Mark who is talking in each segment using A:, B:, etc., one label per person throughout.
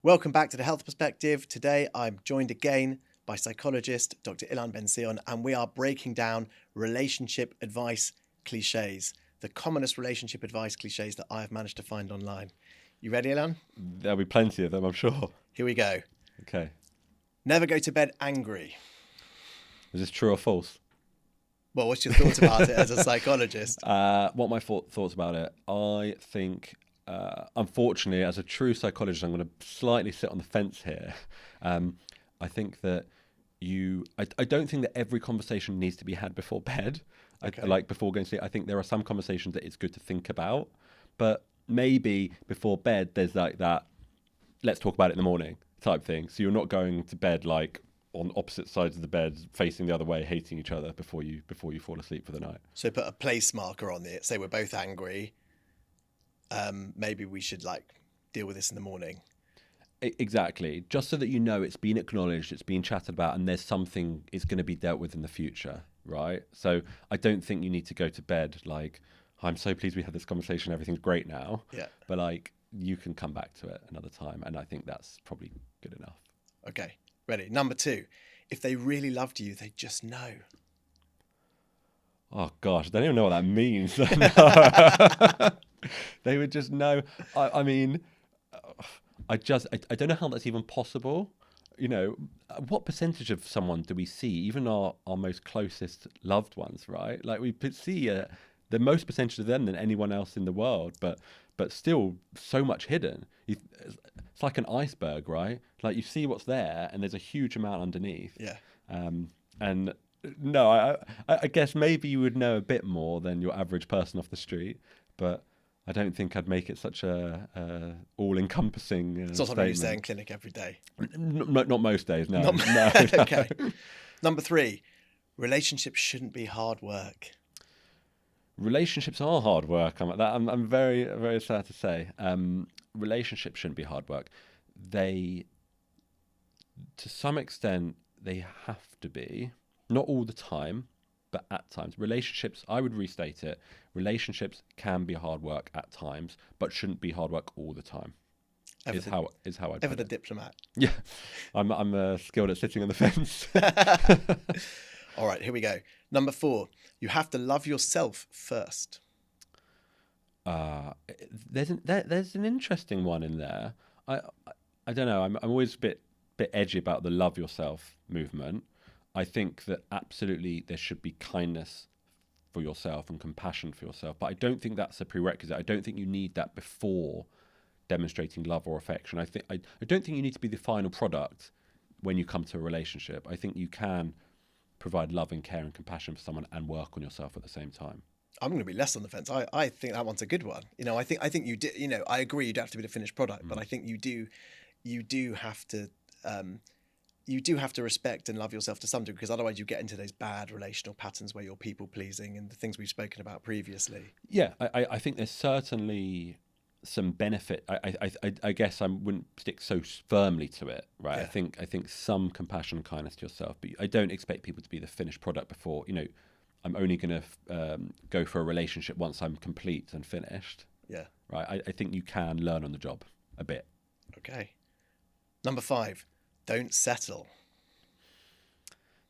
A: Welcome back to The Health Perspective. Today I'm joined again by psychologist Dr Ilan BenZion, and we are breaking down relationship advice clichés, the commonest relationship advice clichés that I have managed to find online. You ready, Ilan?
B: There'll be plenty of them, I'm sure.
A: Here we go.
B: Okay.
A: Never go to bed angry.
B: Is this true or false?
A: Well, what's your thoughts about it as a psychologist?
B: What are my thoughts about it? I think, unfortunately, as a true psychologist, I'm going to slightly sit on the fence here. I think that I don't think that every conversation needs to be had before bed.
A: Okay.
B: Like before going to sleep. I think there are some conversations that it's good to think about, but maybe before bed there's like that, let's talk about it in the morning type thing. So you're not going to bed like on opposite sides of the bed, facing the other way, hating each other before you fall asleep for the night.
A: So put a place marker on it. Say we're both angry. Maybe we should deal with this in the morning.
B: Exactly. Just so that you know it's been acknowledged, it's been chatted about, and there's something is going to be dealt with in the future, right? So I don't think you need to go to bed like, I'm so pleased we had this conversation, everything's great now.
A: Yeah.
B: But like, you can come back to it another time, and I think that's probably good enough.
A: Okay, ready. Number 2, if they really loved you, they just know.
B: Oh gosh, I don't even know what that means. They would just know. I mean, I don't know how that's even possible. You know, what percentage of someone do we see, even our most closest loved ones, right? Like we see the most percentage of them than anyone else in the world, but still so much hidden. It's like an iceberg, right? Like you see what's there and there's a huge amount underneath.
A: Yeah.
B: And no, I guess maybe you would know a bit more than your average person off the street, but I don't think I'd make it such a all-encompassing
A: It's not something you say
B: statement.
A: in clinic every day.
B: Not most days, no.
A: No.
B: No.
A: Okay. Number 3, relationships shouldn't be hard work.
B: Relationships are hard work. I'm very, very sad to say. Relationships shouldn't be hard work. They, to some extent, they have to be. Not all the time, but at times. Relationships, I would restate it, relationships can be hard work at times, but shouldn't be hard work all the time. Is how I
A: Ever
B: put
A: the
B: it.
A: diplomat.
B: Yeah, I'm skilled at sitting on the fence.
A: All right, here we go. Number 4, you have to love yourself first.
B: There's an interesting one in there. I don't know. I'm always a bit edgy about the love yourself movement. I think that absolutely there should be kindness for yourself and compassion for yourself, but I don't think that's a prerequisite. I don't think you need that before demonstrating love or affection. I don't think you need to be the final product when you come to a relationship. I think you can provide love and care and compassion for someone and work on yourself at the same time.
A: I'm going to be less on the fence. I think that one's a good one. You know, I think you do. You know, I agree. You don't have to be the finished product, but I think you do have to. You do have to respect and love yourself to some degree, because otherwise you get into those bad relational patterns where you're people pleasing and the things we've spoken about previously.
B: Yeah, I think there's certainly some benefit. I guess I wouldn't stick so firmly to it, right?
A: Yeah.
B: I think some compassion and kindness to yourself, but I don't expect people to be the finished product before, you know, I'm only going to go for a relationship once I'm complete and finished.
A: Yeah.
B: Right. I think you can learn on the job a bit.
A: Okay. Number 5, don't settle.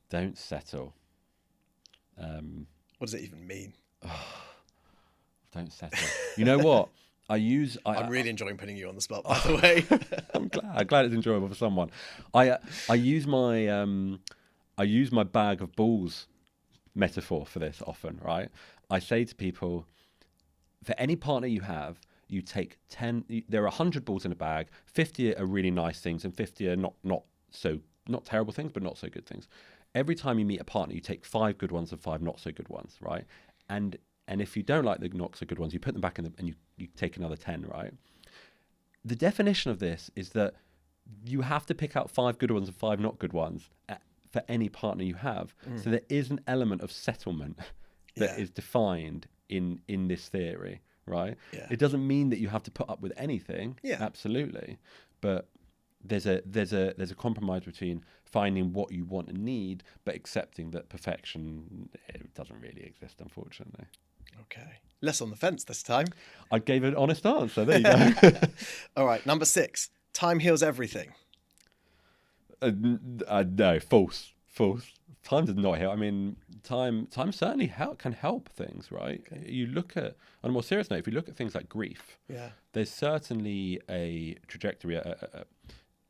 B: Don't settle.
A: What does it even mean?
B: Don't settle. You know what?
A: I'm really enjoying putting you on the spot, by the way.
B: I'm glad it's enjoyable for someone. I use my bag of balls metaphor for this often, right? I say to people, for any partner you have, you take 10. There are 100 balls in a bag. 50 are really nice things, and 50 are not terrible things, but not so good things. Every time you meet a partner, you take 5 good ones and 5 not so good ones, right? And if you don't like the not so good ones, you put them back in and you take another 10, right? The definition of this is that you have to pick out 5 good ones and 5 not good ones for any partner you have. So there is an element of settlement that is defined in this theory, right?
A: Yeah.
B: It doesn't mean that you have to put up with anything.
A: Yeah.
B: Absolutely. But there's a compromise between finding what you want and need, but accepting that perfection, it doesn't really exist, unfortunately.
A: Okay. Less on the fence this time.
B: I gave an honest answer. There you go.
A: All right. Number 6, Time heals everything.
B: No, false. Time does not help. I mean, time certainly can help things, right?
A: Okay.
B: You look at, on a more serious note, if you look at things like grief, there's certainly a trajectory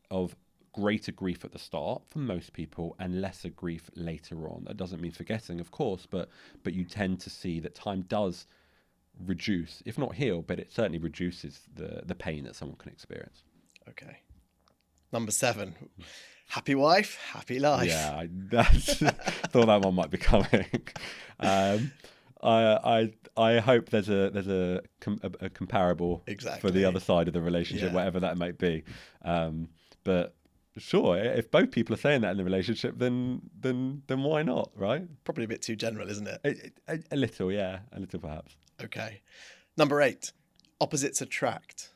B: of greater grief at the start for most people and lesser grief later on. That doesn't mean forgetting, of course, but you tend to see that time does reduce, if not heal, but it certainly reduces the pain that someone can experience.
A: Okay. Number 7. Happy wife, happy life.
B: Yeah, I thought that one might be coming. I hope there's a comparable for the other side of the relationship, whatever that might be. But sure, if both people are saying that in the relationship, then why not, right?
A: Probably a bit too general, isn't it?
B: A little, yeah, a little perhaps.
A: Okay. Number 8. Opposites attract.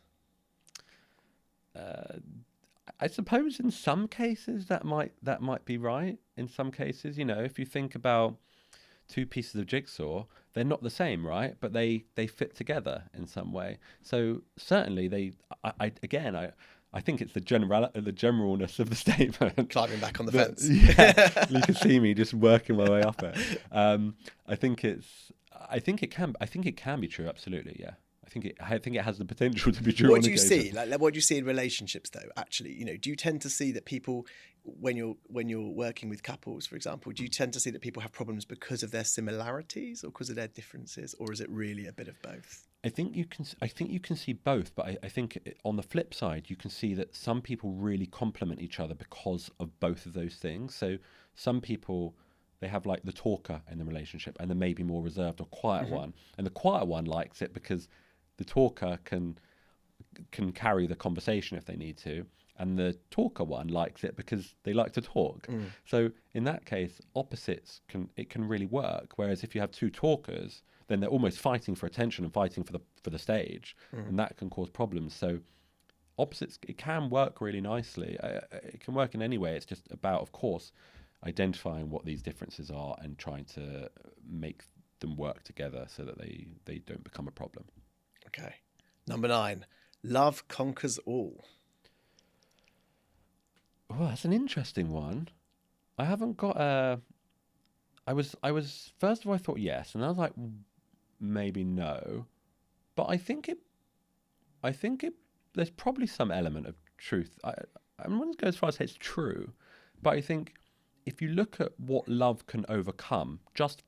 B: I suppose in some cases that might be right. In some cases, if you think about two pieces of jigsaw, they're not the same, right? But they fit together in some way. So certainly I think it's the generalness of the statement.
A: Climbing back on the fence.
B: Yeah, you can see me just working my way up it. I think it can be true. Absolutely, yeah. I think it has the potential to be true.
A: What do you see? Like what do you see in relationships, though? Actually, do you tend to see that people, when you're working with couples, for example, do you tend to see that people have problems because of their similarities or because of their differences, or is it really a bit of both?
B: I think you can see both, but I think on the flip side, you can see that some people really complement each other because of both of those things. So some people, they have like the talker in the relationship, and the maybe more reserved or quiet one, and the quiet one likes it because the talker can carry the conversation if they need to, and the talker one likes it because they like to talk. So in that case, opposites can really work. Whereas if you have two talkers, then they're almost fighting for attention and fighting for the stage, and that can cause problems. So opposites, it can work really nicely. It can work in any way. It's just about, of course, identifying what these differences are and trying to make them work together so that they don't become a problem.
A: Okay. Number 9, love conquers all.
B: Oh, that's an interesting one. I haven't got a... I was first of all, I thought yes, and I was like, maybe no. But I think there's probably some element of truth. I'm not going to go as far as say it's true, but I think if you look at what love can overcome, just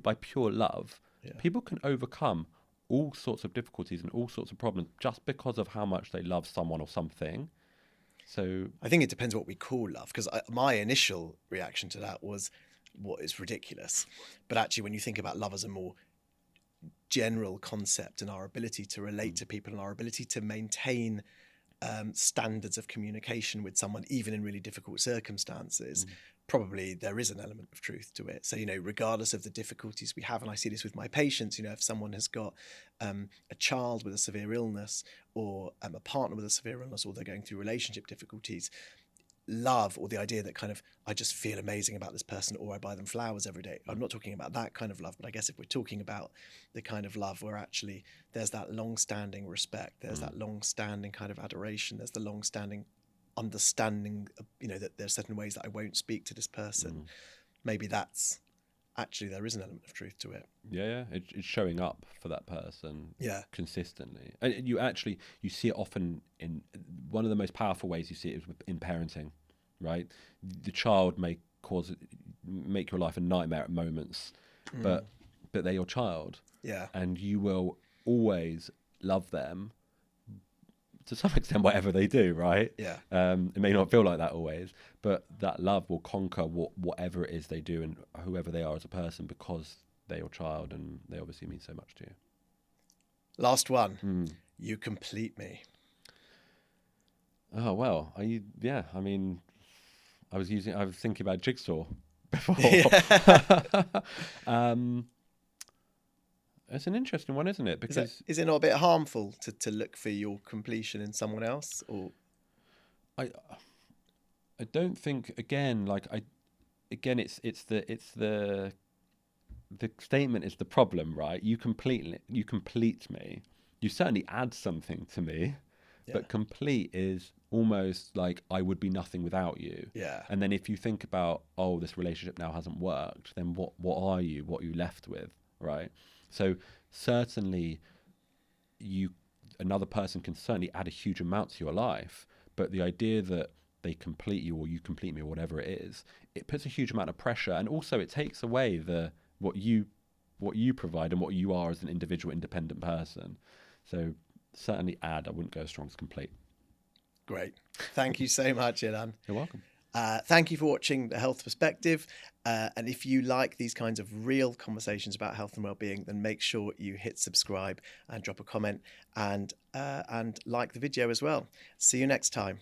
B: by pure love, people can overcome all sorts of difficulties and all sorts of problems just because of how much they love someone or something. So
A: I think it depends what we call love, because my initial reaction to that was, what is ridiculous? But actually, when you think about love as a more general concept and our ability to relate to people and our ability to maintain standards of communication with someone, even in really difficult circumstances, probably there is an element of truth to it. So, regardless of the difficulties we have, and I see this with my patients, if someone has got a child with a severe illness or a partner with a severe illness, or they're going through relationship difficulties, love, or the idea that kind of, I just feel amazing about this person, or I buy them flowers every day. I'm not talking about that kind of love, but I guess if we're talking about the kind of love where actually there's that long-standing respect, there's that long-standing kind of adoration, there's the long-standing understanding, that there's certain ways that I won't speak to this person. Maybe that's actually, there is an element of truth to it.
B: Yeah, it's showing up for that person consistently. And you see it often in one of the most powerful ways you see it is in parenting, right? The child may make your life a nightmare at moments, but they're your child. Yeah. And you will always love them to some extent, whatever they do, right? Yeah. It may not feel like that always, but that love will conquer whatever it is they do and whoever they are as a person, because they're your child and they obviously mean so much to you.
A: Last one. You complete me.
B: Oh, well, yeah, I mean, I was thinking about jigsaw before. It's an interesting one, isn't it? Because
A: is it not a bit harmful to look for your completion in someone else? Or
B: I don't think, it's the statement is the problem, right? You complete me. You certainly add something to me, but complete is almost like I would be nothing without you.
A: Yeah.
B: And then if you think about, oh, this relationship now hasn't worked, then what are you? What are you left with, right? So certainly another person can certainly add a huge amount to your life, but the idea that they complete you or you complete me or whatever it is, it puts a huge amount of pressure, and also it takes away what you provide and what you are as an individual independent person. So certainly add. I wouldn't go as strong as complete.
A: Great. Thank you so much, Ilan.
B: You're welcome.
A: Thank you for watching The Health Perspective. And if you like these kinds of real conversations about health and well-being, then make sure you hit subscribe and drop a comment and like the video as well. See you next time.